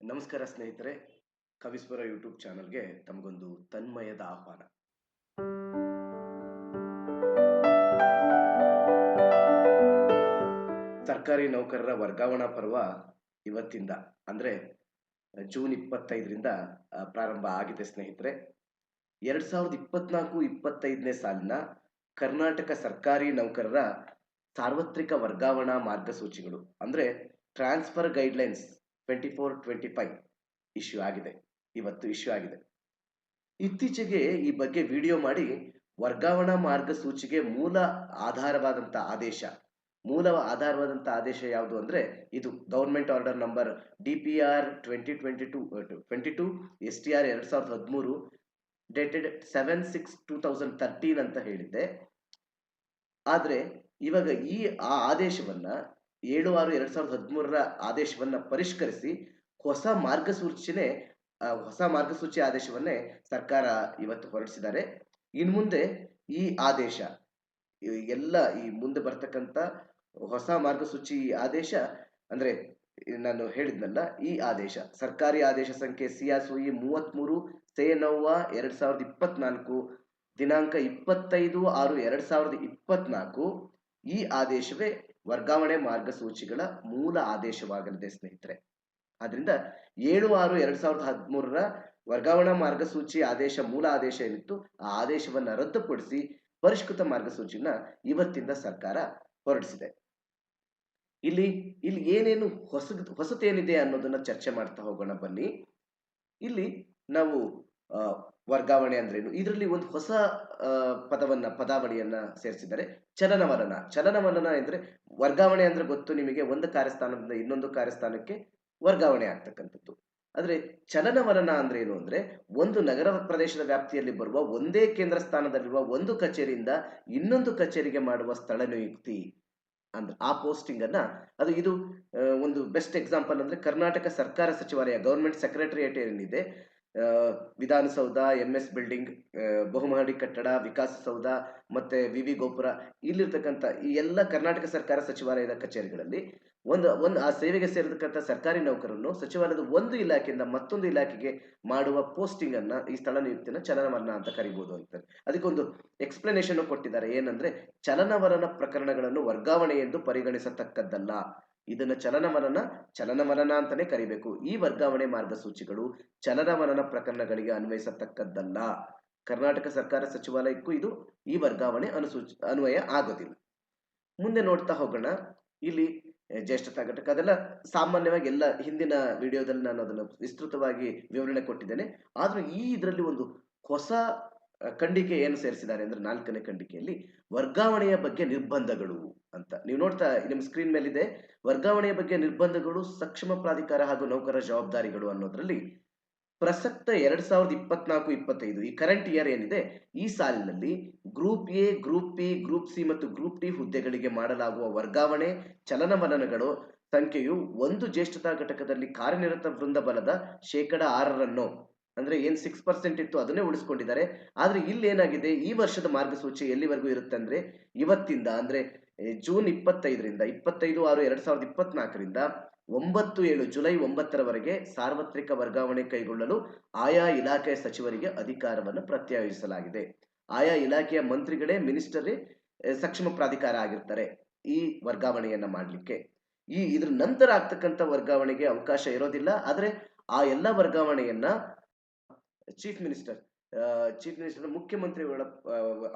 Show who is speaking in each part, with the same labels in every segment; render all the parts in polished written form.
Speaker 1: ನಮಸ್ಕಾರ ಸ್ನೇಹಿತರೆ, ಕವಿಸ್ವರ ಯೂಟ್ಯೂಬ್ ಚಾನಲ್ಗೆ ತಮಗೊಂದು ತನ್ಮಯದ ಆಹ್ವಾನ. ಸರ್ಕಾರಿ ನೌಕರರ ವರ್ಗಾವಣಾ ಪರ್ವ ಇವತ್ತಿಂದ ಅಂದ್ರೆ ಜೂನ್ 25ರಿಂದ ಪ್ರಾರಂಭ ಆಗಿದೆ ಸ್ನೇಹಿತರೆ. 2024-25ನೇ ಸಾಲಿನ ಕರ್ನಾಟಕ ಸರ್ಕಾರಿ ನೌಕರರ ಸಾರ್ವತ್ರಿಕ ವರ್ಗಾವಣಾ ಮಾರ್ಗಸೂಚಿಗಳು ಅಂದ್ರೆ ಟ್ರಾನ್ಸ್ಫರ್ ಗೈಡ್ಲೈನ್ಸ್ 24-25 ಇವತ್ತು ಇಶ್ಯೂ ಆಗಿದೆ. ಇತ್ತೀಚೆಗೆ ಈ ಬಗ್ಗೆ ವಿಡಿಯೋ ಮಾಡಿ ವರ್ಗಾವಣಾ ಮಾರ್ಗಸೂಚಿಗೆ ಮೂಲ ಆಧಾರವಾದಂಥ ಆದೇಶ ಯಾವುದು ಅಂದ್ರೆ ಇದು government order number DPR 2022 STR 2013 dated 7/6/2013 ಅಂತ ಹೇಳಿದ್ದೆ. ಆದ್ರೆ ಇವಾಗ ಆ ಆದೇಶವನ್ನ 7/6/2013 ಆದೇಶವನ್ನ ಪರಿಷ್ಕರಿಸಿ ಹೊಸ ಮಾರ್ಗಸೂಚಿ ಆದೇಶವನ್ನೇ ಸರ್ಕಾರ ಇವತ್ತು ಹೊರಡಿಸಿದ್ದಾರೆ. ಇನ್ನು ಮುಂದೆ ಈ ಆದೇಶ ಈ ಮುಂದೆ ಬರ್ತಕ್ಕಂಥ ಹೊಸ ಮಾರ್ಗಸೂಚಿ ಆದೇಶ ಅಂದ್ರೆ ನಾನು ಹೇಳಿದ್ನಲ್ಲ, ಈ ಆದೇಶ ಸರ್ಕಾರಿ ಆದೇಶ ಸಂಖ್ಯೆ CSOE 33/2024 ದಿನಾಂಕ 25/6/2024 ಈ ಆದೇಶವೇ ವರ್ಗಾವಣೆ ಮಾರ್ಗಸೂಚಿಗಳ ಮೂಲ ಆದೇಶವಾಗಲಿದೆ ಸ್ನೇಹಿತರೆ. ಆದ್ರಿಂದ 7/6/2013 ವರ್ಗಾವಣಾ ಮಾರ್ಗಸೂಚಿ ಆದೇಶ ಮೂಲ ಆದೇಶ ಏನಿತ್ತು ಆ ಆದೇಶವನ್ನ ರದ್ದುಪಡಿಸಿ ಪರಿಷ್ಕೃತ ಮಾರ್ಗಸೂಚಿನ ಇವತ್ತಿಂದ ಸರ್ಕಾರ ಹೊರಡಿಸಿದೆ. ಇಲ್ಲಿ ಏನೇನು ಹೊಸತೇನಿದೆ ಅನ್ನೋದನ್ನ ಚರ್ಚೆ ಮಾಡ್ತಾ ಹೋಗೋಣ ಬನ್ನಿ. ಇಲ್ಲಿ ನಾವು ವರ್ಗಾವಣೆ ಅಂದ್ರೇನು, ಇದರಲ್ಲಿ ಒಂದು ಹೊಸ ಪದಾವಳಿಯನ್ನ ಸೇರಿಸಿದ್ದಾರೆ, ಚಲನವಲನ ಅಂದ್ರೆ ವರ್ಗಾವಣೆ ಅಂದ್ರೆ ಗೊತ್ತು ನಿಮಗೆ, ಒಂದು ಕಾರ್ಯಸ್ಥಾನದಿಂದ ಇನ್ನೊಂದು ಕಾರ್ಯಸ್ಥಾನಕ್ಕೆ ವರ್ಗಾವಣೆ ಆಗ್ತಕ್ಕಂಥದ್ದು. ಆದ್ರೆ ಚಲನವಲನ ಅಂದ್ರೆ ಏನು ಅಂದ್ರೆ ಒಂದು ನಗರ ಪ್ರದೇಶದ ವ್ಯಾಪ್ತಿಯಲ್ಲಿ ಬರುವ ಒಂದೇ ಕೇಂದ್ರ ಸ್ಥಾನದಲ್ಲಿರುವ ಒಂದು ಕಚೇರಿಯಿಂದ ಇನ್ನೊಂದು ಕಚೇರಿಗೆ ಮಾಡುವ ಸ್ಥಳ ನಿಯುಕ್ತಿ ಅಂದ್ರೆ ಆ ಪೋಸ್ಟಿಂಗ್ ಅನ್ನ ಇದು ಒಂದು ಬೆಸ್ಟ್ ಎಕ್ಸಾಂಪಲ್ ಅಂದ್ರೆ ಕರ್ನಾಟಕ ಸರ್ಕಾರ ಸಚಿವಾಲಯ ಗವರ್ಮೆಂಟ್ ಸೆಕ್ರೆಟರಿಯೇಟ್ ಏನಿದೆ, ವಿಧಾನಸೌಧ, MS ಬಿಲ್ಡಿಂಗ್, ಬಹುಮಹಡಿ ಕಟ್ಟಡ, ವಿಕಾಸಸೌಧ ಮತ್ತೆ ವಿವಿ ಗೋಪುರ, ಇಲ್ಲಿರ್ತಕ್ಕಂಥ ಈ ಎಲ್ಲ ಕರ್ನಾಟಕ ಸರ್ಕಾರ ಸಚಿವಾಲಯದ ಕಚೇರಿಗಳಲ್ಲಿ ಒಂದು ಆ ಸೇವೆಗೆ ಸೇರಿರ್ತಕ್ಕಂಥ ಸರ್ಕಾರಿ ನೌಕರನ್ನು ಸಚಿವಾಲಯದ ಒಂದು ಇಲಾಖೆಯಿಂದ ಮತ್ತೊಂದು ಇಲಾಖೆಗೆ ಮಾಡುವ ಪೋಸ್ಟಿಂಗ್ ಅನ್ನ ಈ ಸ್ಥಳ ನಿಯುಕ್ತಿನ ಚಲನವಲನ ಅಂತ ಕರಿಬಹುದು ಅಂತ ಅದಕ್ಕೊಂದು ಎಕ್ಸ್ಪ್ಲನೇಷನ್ ಕೊಟ್ಟಿದ್ದಾರೆ. ಏನಂದ್ರೆ ಚಲನವಲನ ಪ್ರಕರಣಗಳನ್ನು ವರ್ಗಾವಣೆ ಎಂದು ಪರಿಗಣಿಸತಕ್ಕದ್ದಲ್ಲ, ಇದನ್ನ ಚಲನವಲನ ಅಂತಾನೆ ಕರಿಬೇಕು. ಈ ವರ್ಗಾವಣೆ ಮಾರ್ಗಸೂಚಿಗಳು ಚಲನವಲನ ಪ್ರಕರಣಗಳಿಗೆ ಅನ್ವಯಿಸತಕ್ಕದ್ದಲ್ಲ. ಕರ್ನಾಟಕ ಸರ್ಕಾರ ಸಚಿವಾಲಯಕ್ಕೂ ಈ ವರ್ಗಾವಣೆ ಅನ್ವಯ ಆಗೋದಿಲ್ಲ. ಮುಂದೆ ನೋಡ್ತಾ ಹೋಗೋಣ. ಇಲ್ಲಿ ಜ್ಯೇಷ್ಠತಾ ಘಟಕ ಅದೆಲ್ಲ ಸಾಮಾನ್ಯವಾಗಿ ಎಲ್ಲ ಹಿಂದಿನ ವಿಡಿಯೋದಲ್ಲಿ ನಾನು ಅದನ್ನು ವಿಸ್ತೃತವಾಗಿ ವಿವರಣೆ ಕೊಟ್ಟಿದ್ದೇನೆ. ಆದ್ರೂ ಇದರಲ್ಲಿ ಒಂದು ಹೊಸ ಖಂಡಿಕೆ ಏನು ಸೇರಿಸಿದ್ದಾರೆ ಅಂದ್ರೆ 4ನೇ ಖಂಡಿಕೆಯಲ್ಲಿ ವರ್ಗಾವಣೆಯ ಬಗ್ಗೆ ನಿರ್ಬಂಧಗಳು ಅಂತ ನೀವು ನೋಡ್ತಾ ನಿಮ್ಮ ಸ್ಕ್ರೀನ್ ಮೇಲಿದೆ. ವರ್ಗಾವಣೆಯ ಬಗ್ಗೆ ನಿರ್ಬಂಧಗಳು, ಸಕ್ಷಮ ಪ್ರಾಧಿಕಾರ ಹಾಗೂ ನೌಕರರ ಜವಾಬ್ದಾರಿಗಳು ಅನ್ನೋದ್ರಲ್ಲಿ ಪ್ರಸಕ್ತ 2024-25 ಈ ಕರೆಂಟ್ ಇಯರ್ ಏನಿದೆ ಈ ಸಾಲಿನಲ್ಲಿ group A, group P, group C ಮತ್ತು ಗ್ರೂಪ್ D ಹುದ್ದೆಗಳಿಗೆ ಮಾಡಲಾಗುವ ವರ್ಗಾವಣೆ ಚಲನವಲನಗಳು ಸಂಖ್ಯೆಯು ಒಂದು ಜ್ಯೇಷ್ಠತಾ ಘಟಕದಲ್ಲಿ ಕಾರ್ಯನಿರತ ವೃಂದ ಬಲದ 6% ಅಂದ್ರೆ ಏನ್ 6% ಇತ್ತು ಅದನ್ನೇ ಉಳಿಸ್ಕೊಂಡಿದ್ದಾರೆ. ಆದ್ರೆ ಇಲ್ಲಿ ಏನಾಗಿದೆ, ಈ ವರ್ಷದ ಮಾರ್ಗಸೂಚಿ ಎಲ್ಲಿವರೆಗೂ ಇರುತ್ತೆ ಅಂದ್ರೆ ಇವತ್ತಿಂದ ಅಂದ್ರೆ ಜೂನ್ 25ರಿಂದ 25/6/2024ರಿಂದ 9/7 ಜುಲೈ 9ರವರೆಗೆ ಸಾರ್ವತ್ರಿಕ ವರ್ಗಾವಣೆ ಕೈಗೊಳ್ಳಲು ಆಯಾ ಇಲಾಖೆಯ ಸಚಿವರಿಗೆ ಅಧಿಕಾರವನ್ನು ಪ್ರತ್ಯೇಕಿಸಲಾಗಿದೆ. ಆಯಾ ಇಲಾಖೆಯ ಮಂತ್ರಿಗಳೇ ಮಿನಿಸ್ಟರೇ ಸಕ್ಷಮ ಪ್ರಾಧಿಕಾರ ಆಗಿರ್ತಾರೆ ಈ ವರ್ಗಾವಣೆಯನ್ನ ಮಾಡ್ಲಿಕ್ಕೆ. ಇದ್ರ ನಂತರ ಆಗ್ತಕ್ಕಂಥ ವರ್ಗಾವಣೆಗೆ ಅವಕಾಶ ಇರೋದಿಲ್ಲ. ಆದ್ರೆ ಆ ಎಲ್ಲ ವರ್ಗಾವಣೆಯನ್ನ ಚೀಫ್ ಮಿನಿಸ್ಟರ್ ಮುಖ್ಯಮಂತ್ರಿಗಳ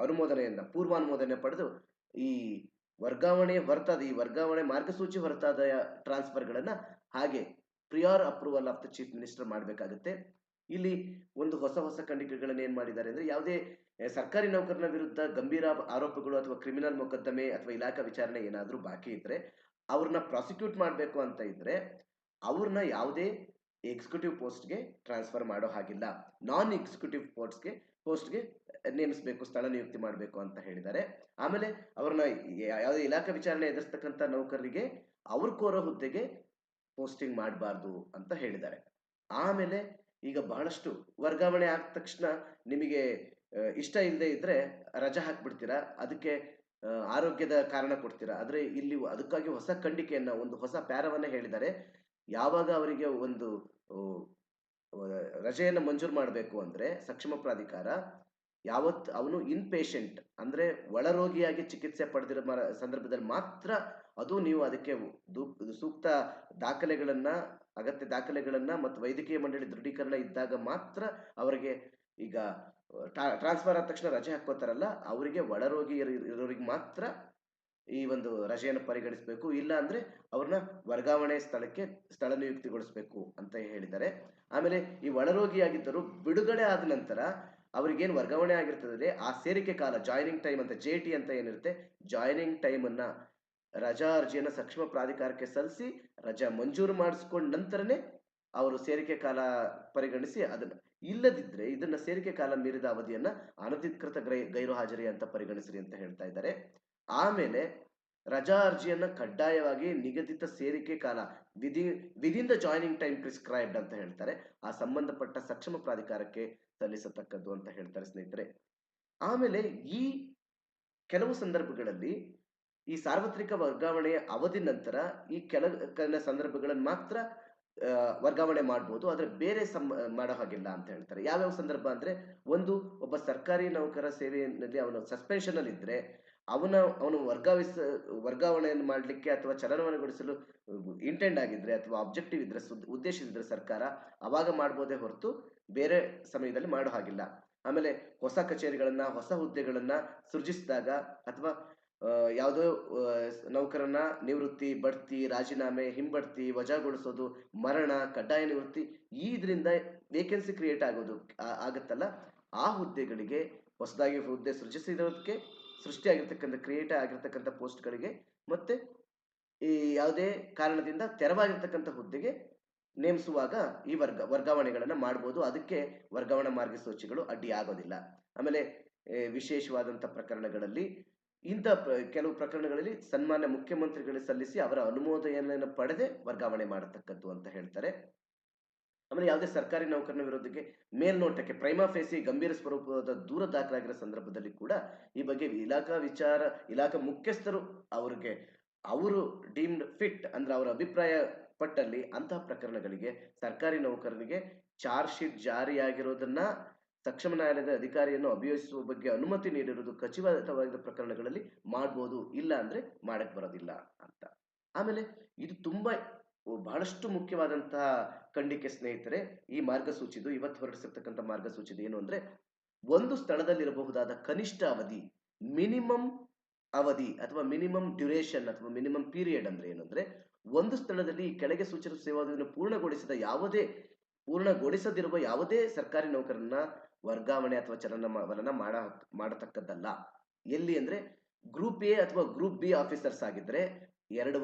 Speaker 1: ಪೂರ್ವಾನುಮೋದನೆ ಪಡೆದು ಈ ವರ್ಗಾವಣೆ ಮಾರ್ಗಸೂಚಿ ಹೊರತಾದ ಟ್ರಾನ್ಸ್ಫರ್ಗಳನ್ನ ಹಾಗೆ prior approval of the chief minister ಮಾಡಬೇಕಾಗುತ್ತೆ. ಇಲ್ಲಿ ಒಂದು ಹೊಸ ಖಂಡಿಕೆಗಳನ್ನ ಏನ್ ಮಾಡಿದ್ದಾರೆ ಅಂದ್ರೆ ಯಾವುದೇ ಸರ್ಕಾರಿ ನೌಕರನ ವಿರುದ್ಧ ಗಂಭೀರ ಆರೋಪಗಳು ಅಥವಾ ಕ್ರಿಮಿನಲ್ ಮೊಕದ್ದಮೆ ಅಥವಾ ಇಲಾಖಾ ವಿಚಾರಣೆ ಏನಾದ್ರೂ ಬಾಕಿ ಇದ್ರೆ ಅವ್ರನ್ನ ಪ್ರಾಸಿಕ್ಯೂಟ್ ಮಾಡಬೇಕು ಅಂತ ಇದ್ರೆ ಅವ್ರನ್ನ ಯಾವುದೇ ಎಕ್ಸಿಕ್ಯೂಟಿವ್ ಪೋಸ್ಟ್ಗೆ ಟ್ರಾನ್ಸ್ಫರ್ ಮಾಡೋ ಹಾಗಿಲ್ಲ, ನಾನ್ ಎಕ್ಸಿಕ್ಯೂಟಿವ್ ಪೋಸ್ಟ್ಗೆ ನೇಮಿಸಬೇಕು, ಸ್ಥಳ ನಿಯುಕ್ತಿ ಮಾಡಬೇಕು ಅಂತ ಹೇಳಿದ್ದಾರೆ. ಆಮೇಲೆ ಅವ್ರನ್ನ ಯಾವುದೇ ಇಲಾಖಾ ವಿಚಾರಣೆ ಎದುರಿಸ್ತಕ್ಕಂಥ ನೌಕರರಿಗೆ ಅವ್ರ ಕೋರೋ ಹುದ್ದೆಗೆ ಪೋಸ್ಟಿಂಗ್ ಮಾಡಬಾರ್ದು ಅಂತ ಹೇಳಿದ್ದಾರೆ. ಆಮೇಲೆ ಈಗ ಬಹಳಷ್ಟು ವರ್ಗಾವಣೆ ಆದ ತಕ್ಷಣ ನಿಮಗೆ ಇಷ್ಟ ಇಲ್ಲದೆ ಇದ್ರೆ ರಜಾ ಹಾಕ್ಬಿಡ್ತೀರಾ, ಅದಕ್ಕೆ ಆರೋಗ್ಯದ ಕಾರಣ ಕೊಡ್ತೀರಾ. ಆದ್ರೆ ಇಲ್ಲಿ ಅದಕ್ಕಾಗಿ ಹೊಸ ಖಂಡಿಕೆಯನ್ನ ಒಂದು ಹೊಸ ಪ್ಯಾರವನ್ನ ಹೇಳಿದ್ದಾರೆ. ಯಾವಾಗ ಅವರಿಗೆ ಒಂದು ರಜೆಯನ್ನು ಮಂಜೂರು ಮಾಡಬೇಕು ಅಂದ್ರೆ ಸಕ್ಷಮ ಪ್ರಾಧಿಕಾರ ಅವನು ಇನ್ಪೇಷಂಟ್ ಅಂದ್ರೆ ಒಳರೋಗಿಯಾಗಿ ಚಿಕಿತ್ಸೆ ಪಡೆದಿರೋ ಸಂದರ್ಭದಲ್ಲಿ ಮಾತ್ರ ಅದು ನೀವು ಅದಕ್ಕೆ ಸೂಕ್ತ ದಾಖಲೆಗಳನ್ನ ಅಗತ್ಯ ದಾಖಲೆಗಳನ್ನ ಮತ್ತು ವೈದ್ಯಕೀಯ ಮಂಡಳಿ ದೃಢೀಕರಣ ಇದ್ದಾಗ ಮಾತ್ರ ಅವರಿಗೆ ಈಗ ಟ್ರಾನ್ಸ್ಫರ್ ಆದ ತಕ್ಷಣ ರಜೆ ಹಾಕೋತಾರಲ್ಲ ಅವರಿಗೆ ಒಳರೋಗಿ ಇರೋರಿಗೆ ಮಾತ್ರ ಈ ಒಂದು ರಜೆಯನ್ನು ಪರಿಗಣಿಸಬೇಕು, ಇಲ್ಲ ಅಂದ್ರೆ ಅವ್ರನ್ನ ವರ್ಗಾವಣೆ ಸ್ಥಳ ನಿಯುಕ್ತಿಗೊಳಿಸಬೇಕು ಅಂತ ಹೇಳಿದ್ದಾರೆ. ಆಮೇಲೆ ಈ ಒಳರೋಗಿಯಾಗಿದ್ದರು ಬಿಡುಗಡೆ ಆದ ನಂತರ ಅವ್ರಿಗೇನು ವರ್ಗಾವಣೆ ಆಗಿರ್ತದೆ ಆ ಸೇರಿಕೆ ಕಾಲ ಜಾಯ್ನಿಂಗ್ ಟೈಮ್ ಅಂತ JT ಅಂತ ಏನಿರುತ್ತೆ, ಜಾಯ್ನಿಂಗ್ ಟೈಮ್ ಅನ್ನ ರಜಾ ಅರ್ಜಿಯನ್ನ ಸಕ್ಷಮ ಪ್ರಾಧಿಕಾರಕ್ಕೆ ಸಲ್ಲಿಸಿ ರಜಾ ಮಂಜೂರು ಮಾಡಿಸ್ಕೊಂಡ ನಂತರನೇ ಅವರು ಸೇರಿಕೆ ಕಾಲ ಪರಿಗಣಿಸಿ ಅದನ್ನ, ಇಲ್ಲದಿದ್ರೆ ಇದನ್ನ ಸೇರಿಕೆ ಕಾಲ ಮೀರಿದ ಅವಧಿಯನ್ನ ಅನಧಿಕೃತ ಗೈರು ಹಾಜರಿ ಅಂತ ಪರಿಗಣಿಸ್ರಿ ಅಂತ ಹೇಳ್ತಾ ಇದ್ದಾರೆ. ಆಮೇಲೆ ರಜಾ ಅರ್ಜಿಯನ್ನ ಕಡ್ಡಾಯವಾಗಿ ನಿಗದಿತ ಸೇರಿಕೆ ಕಾಲ within the joining time prescribed ಅಂತ ಹೇಳ್ತಾರೆ, ಆ ಸಂಬಂಧಪಟ್ಟ ಸಕ್ಷಮ ಪ್ರಾಧಿಕಾರಕ್ಕೆ ಸಲ್ಲಿಸತಕ್ಕದ್ದು ಅಂತ ಹೇಳ್ತಾರೆ ಸ್ನೇಹಿತರೆ. ಆಮೇಲೆ ಈ ಕೆಲವು ಸಂದರ್ಭಗಳಲ್ಲಿ ಈ ಸಾರ್ವತ್ರಿಕ ವರ್ಗಾವಣೆಯ ಅವಧಿ ನಂತರ ಈ ಕೆಲ ಸಂದರ್ಭಗಳನ್ನು ಮಾತ್ರ ವರ್ಗಾವಣೆ ಮಾಡ್ಬೋದು, ಆದ್ರೆ ಬೇರೆ ಮಾಡೋ ಹಾಗಿಲ್ಲ ಅಂತ ಹೇಳ್ತಾರೆ. ಯಾವ್ಯಾವ ಸಂದರ್ಭ ಅಂದ್ರೆ, ಒಬ್ಬ ಸರ್ಕಾರಿ ನೌಕರ ಸೇವೆಯಲ್ಲಿ ಅವನು ಸಸ್ಪೆನ್ಷನ್ ಅಲ್ಲಿ ಇದ್ರೆ ಅವನು ವರ್ಗಾವಣೆಯನ್ನು ಮಾಡಲಿಕ್ಕೆ ಅಥವಾ ಚಲನವಲನಗೊಳಿಸಲು ಇಂಟೆಂಡ್ ಆಗಿದ್ರೆ ಅಥವಾ ಆಬ್ಜೆಕ್ಟಿವ್ ಇದ್ರೆ ಉದ್ದೇಶಿಸಿದ್ರೆ ಸರ್ಕಾರ ಅವಾಗ ಮಾಡ್ಬೋದೇ ಹೊರತು ಬೇರೆ ಸಮಯದಲ್ಲಿ ಮಾಡೋ ಹಾಗಿಲ್ಲ. ಆಮೇಲೆ ಹೊಸ ಕಚೇರಿಗಳನ್ನ ಹೊಸ ಹುದ್ದೆಗಳನ್ನ ಸೃಜಿಸಿದಾಗ ಅಥವಾ ಯಾವುದೋ ನೌಕರನ ನಿವೃತ್ತಿ, ಬಡ್ತಿ, ರಾಜೀನಾಮೆ, ಹಿಂಬಡ್ತಿ, ವಜಾಗೊಳಿಸೋದು, ಮರಣ, ಕಡ್ಡಾಯ ನಿವೃತ್ತಿ, ಇದರಿಂದ ವೇಕೆನ್ಸಿ ಕ್ರಿಯೇಟ್ ಆಗುತ್ತಲ್ಲ ಆ ಹುದ್ದೆಗಳಿಗೆ, ಹೊಸದಾಗಿ ಹುದ್ದೆ ಸೃಜಿಸಿರೋದಕ್ಕೆ ಸೃಷ್ಟಿಯಾಗಿರ್ತಕ್ಕಂಥ ಕ್ರಿಯೇಟ್ ಆಗಿರ್ತಕ್ಕಂಥ ಪೋಸ್ಟ್ಗಳಿಗೆ ಮತ್ತೆ ಈ ಯಾವುದೇ ಕಾರಣದಿಂದ ತೆರವಾಗಿರ್ತಕ್ಕಂಥ ಹುದ್ದೆಗೆ ನೇಮಿಸುವಾಗ ಈ ವರ್ಗಾವಣೆಗಳನ್ನ ಮಾಡ್ಬೋದು. ಅದಕ್ಕೆ ವರ್ಗಾವಣಾ ಮಾರ್ಗಸೂಚಿಗಳು ಅಡ್ಡಿ ಆಗೋದಿಲ್ಲ. ಆಮೇಲೆ ವಿಶೇಷವಾದಂಥ ಪ್ರಕರಣಗಳಲ್ಲಿ ಕೆಲವು ಪ್ರಕರಣಗಳಲ್ಲಿ ಸನ್ಮಾನ್ಯ ಮುಖ್ಯಮಂತ್ರಿಗಳಿಗೆ ಸಲ್ಲಿಸಿ ಅವರ ಅನುಮೋದನೆಯನ್ನು ಪಡೆದೇ ವರ್ಗಾವಣೆ ಮಾಡತಕ್ಕದ್ದು ಅಂತ ಹೇಳ್ತಾರೆ. ಆಮೇಲೆ ಯಾವುದೇ ಸರ್ಕಾರಿ ನೌಕರನ ವಿರುದ್ಧಕ್ಕೆ ಮೇಲ್ನೋಟಕ್ಕೆ ಪ್ರೈಮಾ ಫೇಸಿ ಗಂಭೀರ ಸ್ವರೂಪದ ದೂರ ದಾಖಲಾಗಿರೋ ಸಂದರ್ಭದಲ್ಲಿ ಕೂಡ ಈ ಬಗ್ಗೆ ಇಲಾಖಾ ಮುಖ್ಯಸ್ಥರು ಅವರು ಡೀಮ್ಡ್ ಫಿಟ್ ಅಂದ್ರೆ ಅವರ ಅಭಿಪ್ರಾಯ ಪಟ್ಟಲ್ಲಿ ಅಂತಹ ಪ್ರಕರಣಗಳಿಗೆ ಸರ್ಕಾರಿ ನೌಕರನಿಗೆ ಚಾರ್ಜ್ ಶೀಟ್ ಜಾರಿಯಾಗಿರೋದನ್ನ ಸಕ್ಷಮ ನ್ಯಾಯಾಲಯದ ಅಧಿಕಾರಿಯನ್ನು ಅಭಿಯೋಜಿಸುವ ಬಗ್ಗೆ ಅನುಮತಿ ನೀಡಿರುವುದು ಖಚಿತವಾದ ಪ್ರಕರಣಗಳಲ್ಲಿ ಮಾಡ್ಬೋದು, ಇಲ್ಲ ಅಂದ್ರೆ ಮಾಡಕ್ ಬರೋದಿಲ್ಲ ಅಂತ. ಆಮೇಲೆ ಇದು ತುಂಬಾ ಬಹಳಷ್ಟು ಮುಖ್ಯವಾದಂತಹ ಖಂಡಿಕೆ ಸ್ನೇಹಿತರೆ. ಈ ಮಾರ್ಗಸೂಚಿದು ಇವತ್ತು ಹೊರಡಿಸಿರ್ತಕ್ಕಂಥ ಮಾರ್ಗಸೂಚಿದು ಏನು ಅಂದ್ರೆ, ಒಂದು ಸ್ಥಳದಲ್ಲಿರಬಹುದಾದ ಕನಿಷ್ಠ ಅವಧಿ, ಮಿನಿಮಮ್ ಅವಧಿ ಅಥವಾ ಮಿನಿಮಮ್ ಡ್ಯೂರೇಷನ್ ಅಥವಾ ಮಿನಿಮಮ್ ಪೀರಿಯಡ್ ಅಂದ್ರೆ ಏನಂದ್ರೆ, ಒಂದು ಸ್ಥಳದಲ್ಲಿ ಕೆಳಗೆ ಸೂಚಿಸಿದ ಸೇವಾವಧಿಯನ್ನು ಪೂರ್ಣಗೊಳಿಸದಿರುವ ಯಾವುದೇ ಸರ್ಕಾರಿ ನೌಕರನ್ನ ವರ್ಗಾವಣೆ ಅಥವಾ ಚಲನವಲನ ಮಾಡತಕ್ಕದ್ದಲ್ಲ. ಎಲ್ಲಿ ಅಂದ್ರೆ, ಗ್ರೂಪ್ ಎ ಅಥವಾ ಗ್ರೂಪ್ ಬಿ ಆಫೀಸರ್ಸ್ ಆಗಿದ್ರೆ 2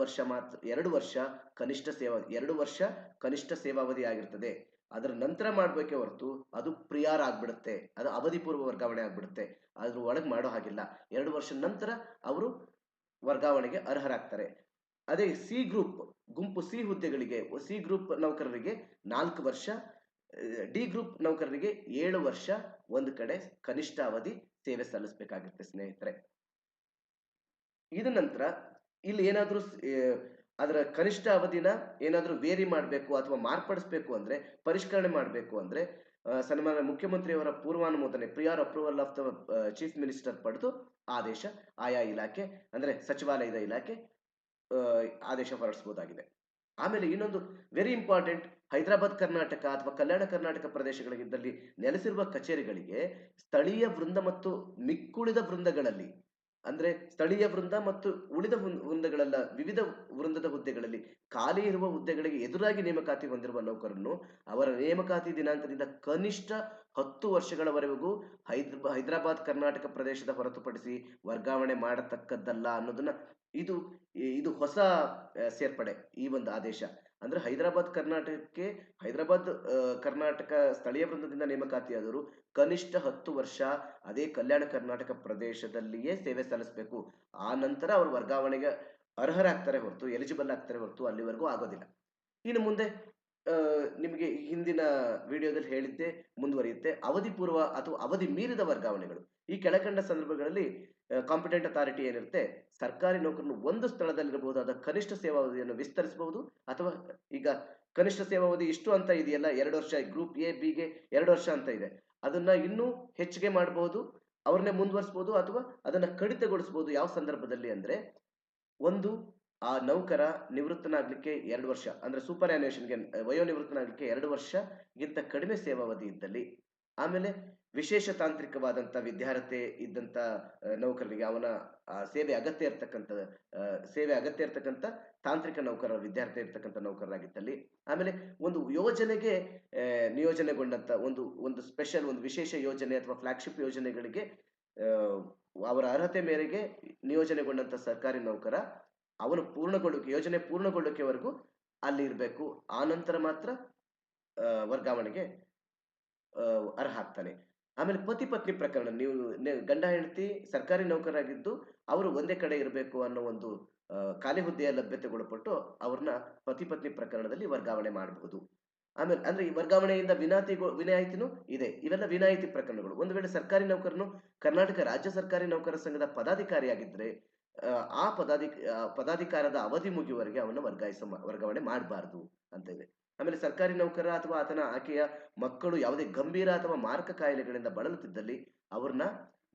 Speaker 1: ವರ್ಷ ಕನಿಷ್ಠ ಸೇವಾವಧಿ ಆಗಿರ್ತದೆ. ಅದರ ನಂತರ ಮಾಡ್ಬೇಕೆ ಹೊರತು ಅದು ಪ್ರಿಯಾರ್ ಆಗ್ಬಿಡುತ್ತೆ, ಅದು ಅವಧಿ ಪೂರ್ವ ವರ್ಗಾವಣೆ ಆಗ್ಬಿಡುತ್ತೆ. ಅದ್ರ ಒಳಗೆ ಮಾಡೋ ಹಾಗಿಲ್ಲ. 2 ವರ್ಷ ನಂತರ ಅವರು ವರ್ಗಾವಣೆಗೆ ಅರ್ಹರಾಗ್ತಾರೆ. ಅದೇ ಗುಂಪು ಸಿ ಹುದ್ದೆಗಳಿಗೆ, ಸಿ ಗ್ರೂಪ್ ನೌಕರರಿಗೆ 4 ವರ್ಷ, ಡಿ ಗ್ರೂಪ್ ನೌಕರರಿಗೆ 7 ವರ್ಷ ಒಂದು ಕಡೆ ಕನಿಷ್ಠ ಅವಧಿ ಸೇವೆ ಸಲ್ಲಿಸಬೇಕಾಗುತ್ತೆ ಸ್ನೇಹಿತರೆ. ಇದ ನಂತರ ಇಲ್ಲಿ ಏನಾದ್ರೂ ಅದರ ಕನಿಷ್ಠ ಅವಧಿನ ಏನಾದ್ರೂ ವೇರಿ ಮಾಡಬೇಕು ಅಥವಾ ಮಾರ್ಪಡಿಸಬೇಕು ಅಂದ್ರೆ, ಪರಿಷ್ಕರಣೆ ಮಾಡಬೇಕು ಅಂದ್ರೆ ಸನ್ಮಾನ್ಯ ಮುಖ್ಯಮಂತ್ರಿಯವರ ಪೂರ್ವಾನುಮೋದನೆ, prior approval of the chief minister ಪಡೆದು ಆದೇಶ ಆಯಾ ಇಲಾಖೆ ಅಂದ್ರೆ ಸಚಿವಾಲಯದ ಇಲಾಖೆ ಆದೇಶ ಹೊರಡಿಸಬಹುದಾಗಿದೆ. ಆಮೇಲೆ ಇನ್ನೊಂದು ವೆರಿ ಇಂಪಾರ್ಟೆಂಟ್, ಹೈದರಾಬಾದ್ ಕರ್ನಾಟಕ ಅಥವಾ ಕಲ್ಯಾಣ ಕರ್ನಾಟಕ ಪ್ರದೇಶಗಳಿದ್ದಲ್ಲಿ ನೆಲೆಸಿರುವ ಕಚೇರಿಗಳಿಗೆ ಸ್ಥಳೀಯ ವೃಂದ ಮತ್ತು ಮಿಕ್ಕುಳಿದ ವೃಂದಗಳಲ್ಲಿ ಅಂದ್ರೆ ಸ್ಥಳೀಯ ವೃಂದ ಮತ್ತು ಉಳಿದ ವೃಂದಗಳೆಲ್ಲ ವಿವಿಧ ವೃಂದದ ಹುದ್ದೆಗಳಲ್ಲಿ ಖಾಲಿ ಇರುವ ಹುದ್ದೆಗಳಿಗೆ ಎದುರಾಗಿ ನೇಮಕಾತಿ ಹೊಂದಿರುವ ನೌಕರನ್ನು ಅವರ ನೇಮಕಾತಿ ದಿನಾಂಕದಿಂದ ಕನಿಷ್ಠ 10 ವರ್ಷಗಳವರೆಗೂ ಹೈದರಾಬಾದ್ ಕರ್ನಾಟಕ ಪ್ರದೇಶದ ಹೊರತುಪಡಿಸಿ ವರ್ಗಾವಣೆ ಮಾಡತಕ್ಕದ್ದಲ್ಲ ಅನ್ನೋದನ್ನ ಇದು ಹೊಸ ಸೇರ್ಪಡೆ. ಈ ಒಂದು ಆದೇಶ ಅಂದ್ರೆ ಹೈದರಾಬಾದ್ ಕರ್ನಾಟಕ ಸ್ಥಳೀಯ ವೃಂದದಿಂದ ನೇಮಕಾತಿಯಾದವರು ಕನಿಷ್ಠ 10 ವರ್ಷ ಅದೇ ಕಲ್ಯಾಣ ಕರ್ನಾಟಕ ಪ್ರದೇಶದಲ್ಲಿಯೇ ಸೇವೆ ಸಲ್ಲಿಸಬೇಕು. ಆ ನಂತರ ಅವರು ವರ್ಗಾವಣೆಗೆ ಅರ್ಹರಾಗ್ತಾರೆ ಹೊರತು, ಎಲಿಜಿಬಲ್ ಆಗ್ತಾರೆ ಹೊರತು ಅಲ್ಲಿವರೆಗೂ ಆಗೋದಿಲ್ಲ. ಇನ್ನು ಮುಂದೆ ನಿಮಗೆ ಹಿಂದಿನ ವಿಡಿಯೋದಲ್ಲಿ ಹೇಳಿದ್ದೆ ಮುಂದುವರಿಯುತ್ತೆ. ಅವಧಿ ಪೂರ್ವ ಅಥವಾ ಅವಧಿ ಮೀರಿದ ವರ್ಗಾವಣೆಗಳು, ಈ ಕೆಳಕಂಡ ಸಂದರ್ಭಗಳಲ್ಲಿ ಕಾಂಪಿಟೆಂಟ್ ಅಥಾರಿಟಿ ಏನಿರುತ್ತೆ, ಸರ್ಕಾರಿ ನೌಕರನು ಒಂದು ಸ್ಥಳದಲ್ಲಿರಬಹುದಾದ ಕನಿಷ್ಠ ಸೇವಾವಧಿಯನ್ನು ವಿಸ್ತರಿಸಬಹುದು, ಅಥವಾ ಈಗ ಕನಿಷ್ಠ ಸೇವಾವಧಿ ಇಷ್ಟು ಅಂತ ಇದೆಯಲ್ಲ, 2 ವರ್ಷ, ಗ್ರೂಪ್ ಎ ಬಿಗೆ 2 ವರ್ಷ ಅಂತ ಇದೆ, ಅದನ್ನ ಇನ್ನೂ ಹೆಚ್ಚಿಗೆ ಮಾಡಬಹುದು, ಅವ್ರನ್ನೇ ಮುಂದುವರಿಸಬಹುದು, ಅಥವಾ ಅದನ್ನ ಕಡಿತಗೊಳಿಸಬಹುದು. ಯಾವ ಸಂದರ್ಭದಲ್ಲಿ ಅಂದ್ರೆ, ಒಂದು, ಆ ನೌಕರ ನಿವೃತ್ತನಾಗ್ಲಿಕ್ಕೆ 2 ವರ್ಷ ಅಂದ್ರೆ ಸೂಪರ್ ಆನ್ಯುವೇಷನ್ಗೆ ವಯೋನಿವೃತ್ತನಾಗ್ಲಿಕ್ಕೆ 2 ವರ್ಷಗಿಂತ ಕಡಿಮೆ ಸೇವಾವಧಿ ಇದ್ದಲ್ಲಿ, ಆಮೇಲೆ ವಿಶೇಷ ತಾಂತ್ರಿಕವಾದಂತ ವಿದ್ಯಾರ್ಹತೆ ಇದ್ದಂತ ನೌಕರನಿಗೆ ಅವನ ಸೇವೆ ಅಗತ್ಯ ಇರ್ತಕ್ಕಂಥ ತಾಂತ್ರಿಕ ನೌಕರ ವಿದ್ಯಾರ್ಥಿ ಇರ್ತಕ್ಕಂಥ ನೌಕರರಾಗಿದ್ದಲ್ಲಿ, ಆಮೇಲೆ ಒಂದು ಯೋಜನೆಗೆ ನಿಯೋಜನೆಗೊಂಡಂತ ಒಂದು ಒಂದು ಸ್ಪೆಷಲ್ ಒಂದು ವಿಶೇಷ ಯೋಜನೆ ಅಥವಾ ಫ್ಲಾಗ್ಶಿಪ್ ಯೋಜನೆಗಳಿಗೆ ಅವರ ಅರ್ಹತೆ ಮೇರೆಗೆ ನಿಯೋಜನೆಗೊಂಡಂತ ಸರ್ಕಾರಿ ನೌಕರ, ಅವನು ಯೋಜನೆ ಪೂರ್ಣಗೊಳ್ಳೋಕೆವರೆಗೂ ಅಲ್ಲಿ ಇರಬೇಕು. ಆ ನಂತರ ಮಾತ್ರ ವರ್ಗಾವಣೆಗೆ ಅರ್ಹ ಆಗ್ತಾನೆ. ಆಮೇಲೆ ಪತಿ ಪತ್ನಿ ಪ್ರಕರಣ, ನೀವು ಗಂಡ ಹೆಂಡತಿ ಸರ್ಕಾರಿ ನೌಕರರಾಗಿದ್ದು ಅವರು ಒಂದೇ ಕಡೆ ಇರಬೇಕು ಅನ್ನೋ ಒಂದು ಖಾಲಿ ಹುದ್ದೆಯ ಲಭ್ಯತೆಗೊಳಪಟ್ಟು ಅವ್ರನ್ನ ಪತಿ ಪತ್ನಿ ಪ್ರಕರಣದಲ್ಲಿ ವರ್ಗಾವಣೆ ಮಾಡಬಹುದು. ಆಮೇಲೆ ಅಂದ್ರೆ ಈ ವರ್ಗಾವಣೆಯಿಂದ ವಿನಾಯಿತಿನೂ ಇದೆ. ಇವೆಲ್ಲ ವಿನಾಯಿತಿ ಪ್ರಕರಣಗಳು. ಒಂದು ವೇಳೆ ಸರ್ಕಾರಿ ನೌಕರನು ಕರ್ನಾಟಕ ರಾಜ್ಯ ಸರ್ಕಾರಿ ನೌಕರ ಸಂಘದ ಪದಾಧಿಕಾರಿಯಾಗಿದ್ರೆ, ಆ ಪದಾಧಿಕಾರದ ಅವಧಿ ಮುಗಿಯುವವರೆಗೆ ಅವನ್ನ ವರ್ಗಾವಣೆ ಮಾಡಬಾರದು ಅಂತ ಇದೆ. ಆಮೇಲೆ ಸರ್ಕಾರಿ ನೌಕರ ಅಥವಾ ಆಕೆಯ ಮಕ್ಕಳು ಯಾವುದೇ ಗಂಭೀರ ಅಥವಾ ಮಾರಕ ಕಾಯಿಲೆಗಳಿಂದ ಬಳಲುತ್ತಿದ್ದಲ್ಲಿ ಅವ್ರನ್ನ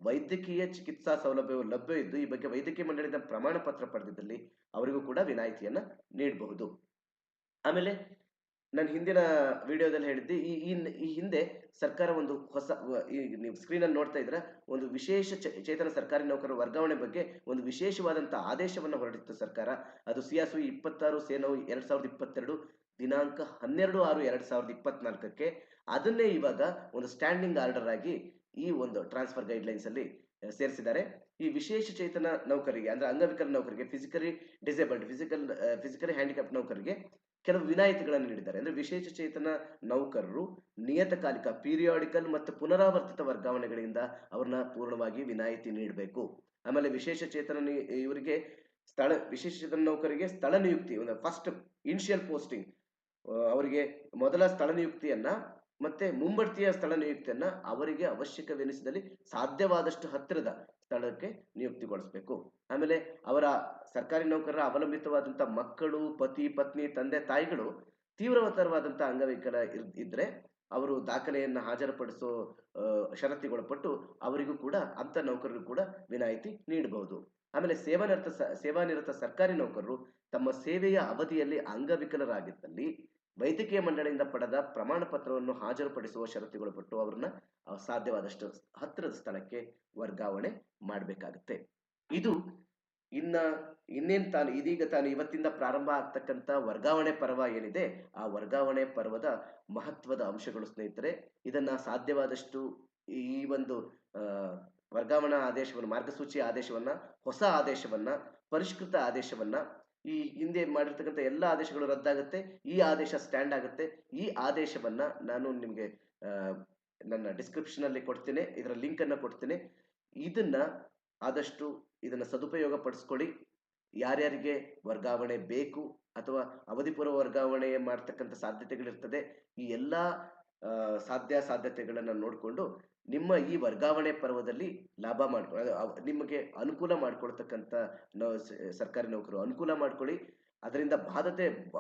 Speaker 1: ವೈದ್ಯಕೀಯ ಚಿಕಿತ್ಸಾ ಸೌಲಭ್ಯವು ಲಭ್ಯ ಇದ್ದು ಈ ಬಗ್ಗೆ ವೈದ್ಯಕೀಯ ಮಂಡಳಿಯಿಂದ ಪ್ರಮಾಣ ಪತ್ರ ಪಡೆದಿದ್ದಲ್ಲಿ ಅವರಿಗೂ ಕೂಡ ವಿನಾಯಿತಿಯನ್ನ ನೀಡಬಹುದು. ಆಮೇಲೆ ನಾನು ಹಿಂದಿನ ವಿಡಿಯೋದಲ್ಲಿ ಹೇಳಿದ್ದೆ, ಈ ಹಿಂದೆ ಸರ್ಕಾರ ಒಂದು ಹೊಸ, ನೀವು ಸ್ಕ್ರೀನ್ ಅಲ್ಲಿ ನೋಡ್ತಾ ಇದ್ರ, ಒಂದು ವಿಶೇಷ ಚೇತನ ಸರ್ಕಾರಿ ನೌಕರರ ವರ್ಗಾವಣೆ ಬಗ್ಗೆ ಒಂದು ವಿಶೇಷವಾದಂತಹ ಆದೇಶವನ್ನು ಹೊರಡಿಸಿತ್ತು ಸರ್ಕಾರ. ಅದು ಸಿಯಾಸು 26/9 2022 ದಿನಾಂಕ 12/6/2024ಕ್ಕೆ. ಅದನ್ನೇ ಇವಾಗ ಒಂದು ಸ್ಟ್ಯಾಂಡಿಂಗ್ ಆರ್ಡರ್ ಆಗಿ ಈ ಒಂದು ಟ್ರಾನ್ಸ್ಫರ್ ಗೈಡ್ಲೈನ್ಸ್ ಅಲ್ಲಿ ಸೇರಿಸಿದ್ದಾರೆ. ಈ ವಿಶೇಷ ಚೇತನ ನೌಕರಿಗೆ ಅಂದ್ರೆ ಅಂಗವಿಕಲ ನೌಕರಿಗೆ, ಫಿಸಿಕಲಿ ಹ್ಯಾಂಡಿಕ್ಯಾಪ್ ನೌಕರಿಗೆ ಕೆಲವು ವಿನಾಯಿತಿಗಳನ್ನು ನೀಡಿದ್ದಾರೆ. ಅಂದ್ರೆ ವಿಶೇಷ ಚೇತನ ನೌಕರರು ನಿಯತಕಾಲಿಕ, ಪೀರಿಯಾಡಿಕಲ್ ಮತ್ತು ಪುನರಾವರ್ತಿತ ವರ್ಗಾವಣೆಗಳಿಂದ ಅವ್ರನ್ನ ಪೂರ್ಣವಾಗಿ ವಿನಾಯಿತಿ ನೀಡಬೇಕು. ಆಮೇಲೆ ವಿಶೇಷ ಚೇತನ ನೌಕರಿಗೆ ಸ್ಥಳ ನಿಯುಕ್ತಿ, ಫಸ್ಟ್ ಇನಿಷಿಯಲ್ ಪೋಸ್ಟಿಂಗ್, ಅವರಿಗೆ ಮೊದಲ ಸ್ಥಳ ನಿಯುಕ್ತಿಯನ್ನ ಮತ್ತೆ ಮುಂಬಡ್ತಿಯ ಸ್ಥಳ ನಿಯುಕ್ತಿಯನ್ನ ಅವರಿಗೆ ಅವಶ್ಯಕವೆನಿಸಿದಲ್ಲಿ ಸಾಧ್ಯವಾದಷ್ಟು ಹತ್ತಿರದ ಸ್ಥಳಕ್ಕೆ ನಿಯುಕ್ತಿಗೊಳಿಸಬೇಕು. ಆಮೇಲೆ ಅವರ ಸರ್ಕಾರಿ ನೌಕರರ ಅವಲಂಬಿತವಾದಂಥ ಮಕ್ಕಳು, ಪತಿ ಪತ್ನಿ, ತಂದೆ ತಾಯಿಗಳು ತೀವ್ರತರವಾದಂಥ ಅಂಗವೈಕಲ ಇದ್ರೆ ಅವರು ದಾಖಲೆಯನ್ನು ಹಾಜರುಪಡಿಸೋ ಷರತ್ತಿಗೊಳಪಟ್ಟು ಅವರಿಗೂ ಕೂಡ, ಅಂಥ ನೌಕರರಿಗೂ ಕೂಡ ವಿನಾಯಿತಿ ನೀಡಬಹುದು. ಆಮೇಲೆ ಸೇವಾನಿರತ ಸರ್ಕಾರಿ ನೌಕರರು ತಮ್ಮ ಸೇವೆಯ ಅವಧಿಯಲ್ಲಿ ಅಂಗವಿಕಲರಾಗಿದ್ದಲ್ಲಿ ವೈದ್ಯಕೀಯ ಮಂಡಳಿಯಿಂದ ಪಡೆದ ಪ್ರಮಾಣ ಪತ್ರವನ್ನು ಹಾಜರುಪಡಿಸುವ ಷರತ್ತುಗೊಳಪಟ್ಟು ಅವ್ರನ್ನ ಸಾಧ್ಯವಾದಷ್ಟು ಹತ್ತಿರದ ಸ್ಥಳಕ್ಕೆ ವರ್ಗಾವಣೆ ಮಾಡಬೇಕಾಗುತ್ತೆ. ಇದು ಇದೀಗ ಇವತ್ತಿಂದ ಪ್ರಾರಂಭ ಆಗ್ತಕ್ಕಂಥ ವರ್ಗಾವಣೆ ಪರ್ವ ಏನಿದೆ, ಆ ವರ್ಗಾವಣೆ ಪರ್ವದ ಮಹತ್ವದ ಅಂಶಗಳು ಸ್ನೇಹಿತರೆ. ಇದನ್ನ ಸಾಧ್ಯವಾದಷ್ಟು ಈ ಒಂದು ವರ್ಗಾವಣಾ ಆದೇಶವನ್ನು, ಮಾರ್ಗಸೂಚಿ ಆದೇಶವನ್ನ, ಹೊಸ ಆದೇಶವನ್ನ, ಪರಿಷ್ಕೃತ ಆದೇಶವನ್ನ, ಈ ಹಿಂದೆ ಮಾಡಿರ್ತಕ್ಕಂಥ ಎಲ್ಲ ಆದೇಶಗಳು ರದ್ದಾಗುತ್ತೆ, ಈ ಆದೇಶ ಸ್ಟ್ಯಾಂಡ್ ಆಗುತ್ತೆ. ಈ ಆದೇಶವನ್ನ ನಾನು ನಿಮಗೆ ನನ್ನ ಡಿಸ್ಕ್ರಿಪ್ಷನ್ ಅಲ್ಲಿ ಕೊಡ್ತೇನೆ, ಇದರ ಲಿಂಕ್ ಅನ್ನ ಕೊಡ್ತೇನೆ. ಇದನ್ನ ಸದುಪಯೋಗ ಪಡಿಸ್ಕೊಳ್ಳಿ. ಯಾರ್ಯಾರಿಗೆ ವರ್ಗಾವಣೆ ಬೇಕು ಅಥವಾ ಅವಧಿ ಪೂರ್ವ ವರ್ಗಾವಣೆ ಮಾಡ್ತಕ್ಕಂಥ ಸಾಧ್ಯತೆಗಳಿರ್ತದೆ, ಈ ಎಲ್ಲ ಸಾಧ್ಯತೆಗಳನ್ನ ನೋಡಿಕೊಂಡು ನಿಮ್ಮ ಈ ವರ್ಗಾವಣೆ ಪರ್ವದಲ್ಲಿ ಲಾಭ ನಿಮಗೆ ಅನುಕೂಲ ಮಾಡಿಕೊಡ್ತಕ್ಕಂಥ ಸರ್ಕಾರಿ ನೌಕರರು ಅನುಕೂಲ ಮಾಡ್ಕೊಳ್ಳಿ. ಅದರಿಂದ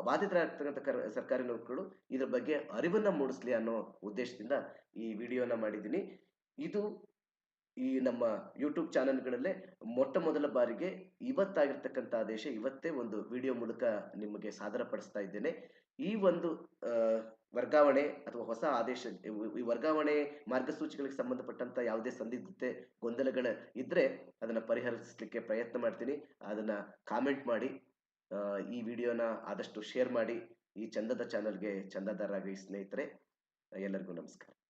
Speaker 1: ಬಾಧಿತರಾಗ್ತಕ್ಕಂಥ ಸರ್ಕಾರಿ ನೌಕರರು ಇದ್ರ ಬಗ್ಗೆ ಅರಿವನ್ನ ಮೂಡಿಸ್ಲಿ ಅನ್ನೋ ಉದ್ದೇಶದಿಂದ ಈ ವಿಡಿಯೋನ ಮಾಡಿದ್ದೀನಿ. ಇದು ಈ ನಮ್ಮ ಯೂಟ್ಯೂಬ್ ಚಾನೆಲ್ಗಳಲ್ಲೇ ಮೊಟ್ಟ ಮೊದಲ ಬಾರಿಗೆ ಇವತ್ತಾಗಿರ್ತಕ್ಕಂಥ ಆದೇಶ ಇವತ್ತೇ ಒಂದು ವಿಡಿಯೋ ಮೂಲಕ ನಿಮಗೆ ಸಾದರಪಡಿಸ್ತಾ ಇದ್ದೇನೆ. ಈ ಒಂದು ವರ್ಗಾವಣೆ ಅಥವಾ ಹೊಸ ಆದೇಶ, ಈ ವರ್ಗಾವಣೆ ಮಾರ್ಗಸೂಚಿಗಳಿಗೆ ಸಂಬಂಧಪಟ್ಟಂತ ಯಾವುದೇ ಸಂದಿಗ್ಧತೆ, ಗೊಂದಲಗಳ ಇದ್ರೆ ಅದನ್ನ ಪರಿಹರಿಸಲಿಕ್ಕೆ ಪ್ರಯತ್ನ ಮಾಡ್ತೀನಿ. ಅದನ್ನ ಕಾಮೆಂಟ್ ಮಾಡಿ, ಈ ವಿಡಿಯೋನ ಆದಷ್ಟು ಶೇರ್ ಮಾಡಿ. ಈ ಚಂದದ ಚಾನಲ್ಗೆ ಚಂದಾದಾರರಾಗಿ ಸ್ನೇಹಿತರೆ. ಎಲ್ಲರಿಗೂ ನಮಸ್ಕಾರ.